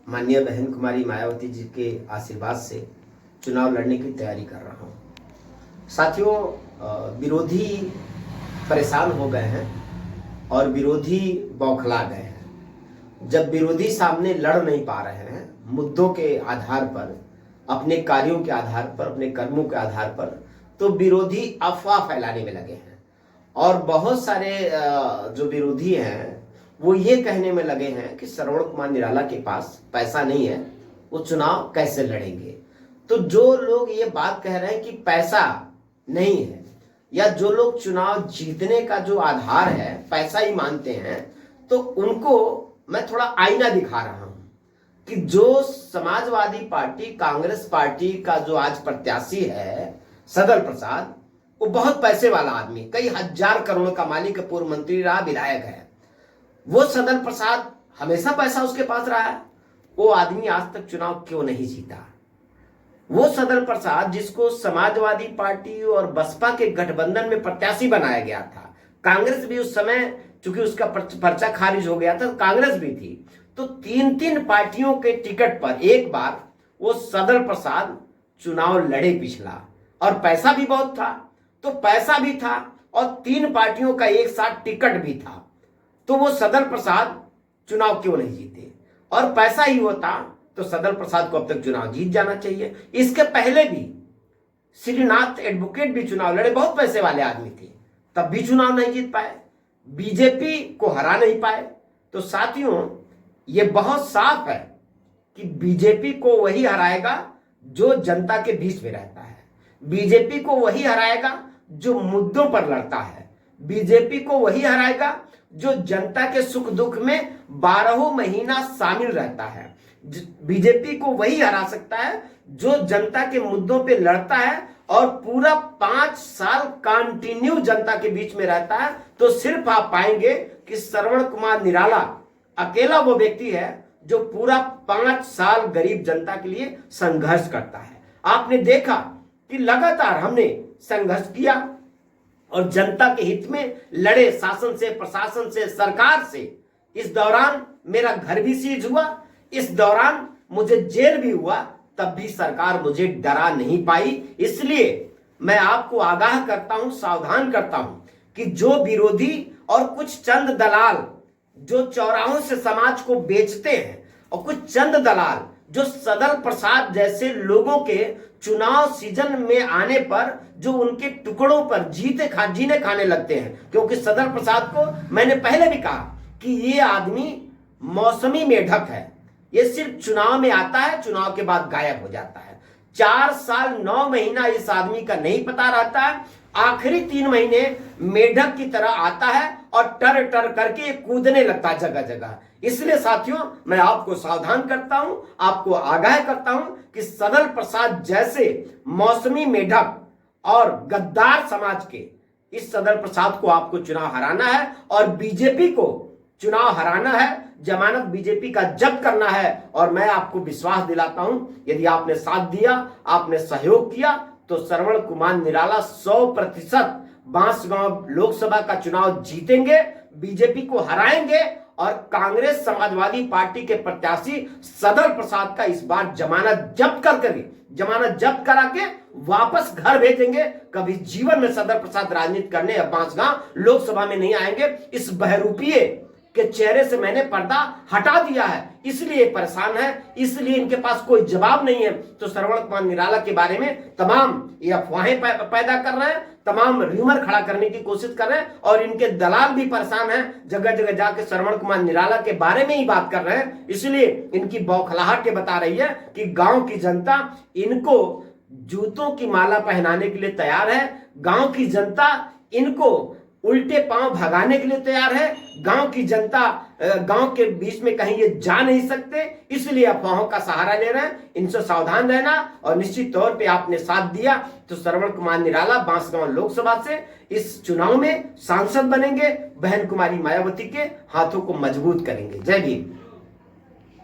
माननीय बहन कुमारी मायावती जी के आशीर्वाद से चुनाव लड़ने की तैयारी कर रहा हूँ। साथियों, विरोधी परेशान हो गए हैं और विरोधी बौखला गए हैं। जब विरोधी सामने लड़ नहीं पा रहे हैं मुद्दों के आधार पर, अपने कार्यों के आधार पर, अपने कर्मों के आधार पर, तो विरोधी अफवाह फैलाने में लगे हैं। और बहुत सारे जो विरोधी हैं वो ये कहने में लगे हैं कि श्रवण कुमार निराला के पास पैसा नहीं है, वो चुनाव कैसे लड़ेंगे। तो जो लोग ये बात कह रहे हैं कि पैसा नहीं है, या जो लोग चुनाव जीतने का जो आधार है पैसा ही मानते हैं, तो उनको मैं थोड़ा आईना दिखा रहा हूं कि जो समाजवादी पार्टी, कांग्रेस पार्टी का जो आज प्रत्याशी है सदल प्रसाद, वो बहुत पैसे वाला आदमी, कई हजार करोड़ का मालिक, पूर्व मंत्री रहा, विधायक है। वो सदल प्रसाद हमेशा पैसा उसके पास रहा है, वो आदमी आज तक चुनाव क्यों नहीं जीता। वो सदल प्रसाद जिसको समाजवादी पार्टी और बसपा के गठबंधन में प्रत्याशी बनाया गया था, कांग्रेस भी उस समय चूंकि उसका पर्चा खारिज हो गया था, कांग्रेस भी थी, तो तीन तीन पार्टियों के टिकट पर एक बार वो सदल प्रसाद चुनाव लड़े पिछला, और पैसा भी बहुत था। तो पैसा भी था और तीन पार्टियों का एक साथ टिकट भी था, तो वो सदल प्रसाद चुनाव क्यों नहीं जीते। और पैसा ही होता तो सदल प्रसाद को अब तक चुनाव जीत जाना चाहिए। इसके पहले भी श्रीनाथ एडवोकेट भी चुनाव लड़े, बहुत पैसे वाले आदमी थे, तब भी चुनाव नहीं जीत पाए, बीजेपी को हरा नहीं पाए। तो साथियों, ये बहुत साफ है कि बीजेपी को वही हराएगा जो जनता के बीच में रहता है, बीजेपी को वही हराएगा जो मुद्दों पर लड़ता है, बीजेपी को वही हराएगा जो जनता के सुख दुख में 12 महीना शामिल रहता है, बीजेपी को वही हरा सकता है जो जनता के मुद्दों पे लड़ता है और पूरा 5 साल कंटिन्यू जनता के बीच में रहता है। तो सिर्फ आप पाएंगे कि श्रवण कुमार निराला अकेला वो व्यक्ति है जो पूरा 5 साल गरीब जनता के लिए संघर्ष करता है। आपने देखा कि लगातार हमने संघर्ष किया और जनता के हित में लड़े, शासन से, प्रशासन से, सरकार से। इस दौरान मेरा घर भी सीज हुआ, इस दौरान मुझे जेल भी हुआ, तब भी सरकार मुझे डरा नहीं पाई। इसलिए मैं आपको आगाह करता हूं, सावधान करता हूं कि जो विरोधी और कुछ चंद दलाल जो चौराहों से समाज को बेचते हैं, और कुछ चंद दलाल जो सदल प्रसाद जैसे लोगों के चुनाव सीजन में आने पर जो उनके टुकड़ों पर जीने खाने लगते हैं, क्योंकि सदल प्रसाद को मैंने पहले भी कहा कि ये आदमी मौसमी मेढक है, ये सिर्फ चुनाव में आता है, चुनाव के बाद गायब हो जाता है। 4 साल 9 महीना इस आदमी का नहीं पता रहता है, आखिरी 3 महीने मेढक की तरह आता है और टर टर करके कूदने लगता है जगह जगह। इसलिए साथियों, मैं आपको सावधान करता हूं, आपको आगाह करता हूं कि सदल प्रसाद जैसे मौसमी मेढक और गद्दार समाज के इस सदल प्रसाद को आपको चुनाव हराना है और बीजेपी को चुनाव हराना है, जमानत बीजेपी का जब्त करना है। और मैं आपको विश्वास दिलाता हूं, यदि आपने साथ दिया, आपने सहयोग किया, तो श्रवण कुमार निराला 100% बांसगांव लोकसभा का चुनाव जीतेंगे, बीजेपी को हराएंगे और कांग्रेस समाजवादी पार्टी के प्रत्याशी सदल प्रसाद का इस बार जमानत जब्त करा के वापस घर भेजेंगे। कभी जीवन में सदल प्रसाद राजनीति करने बांसगांव लोकसभा में नहीं आएंगे। इस बहरूपिये के चेहरे से मैंने पर्दा हटा दिया है, इसलिए परेशान है, इसलिए इनके पास कोई जवाब नहीं है। तो श्रवण कुमार निराला के बारे में तमाम ये अफवाहें पैदा कर रहे हैं, तमाम र्यूमर खड़ा करने की कोशिश कर रहे हैं, और इनके दलाल भी परेशान हैं, जगह जगह जाके श्रवण कुमार निराला के बारे में ही बात कर रहे हैं। इसलिए इनकी बौखलाहट बता रही है कि गांव की जनता इनको जूतों की माला पहनाने के लिए तैयार है, गांव की जनता इनको उल्टे पांव भगाने के लिए तैयार है, गांव की जनता गांव के बीच में कहीं ये जा नहीं सकते, इसलिए अफवाहों का सहारा ले रहे हैं। इनसे सावधान रहना, और निश्चित तौर पे आपने साथ दिया तो श्रवण कुमार निराला बांसगांव लोकसभा से इस चुनाव में सांसद बनेंगे, बहन कुमारी मायावती के हाथों को मजबूत करेंगे। जय भीम।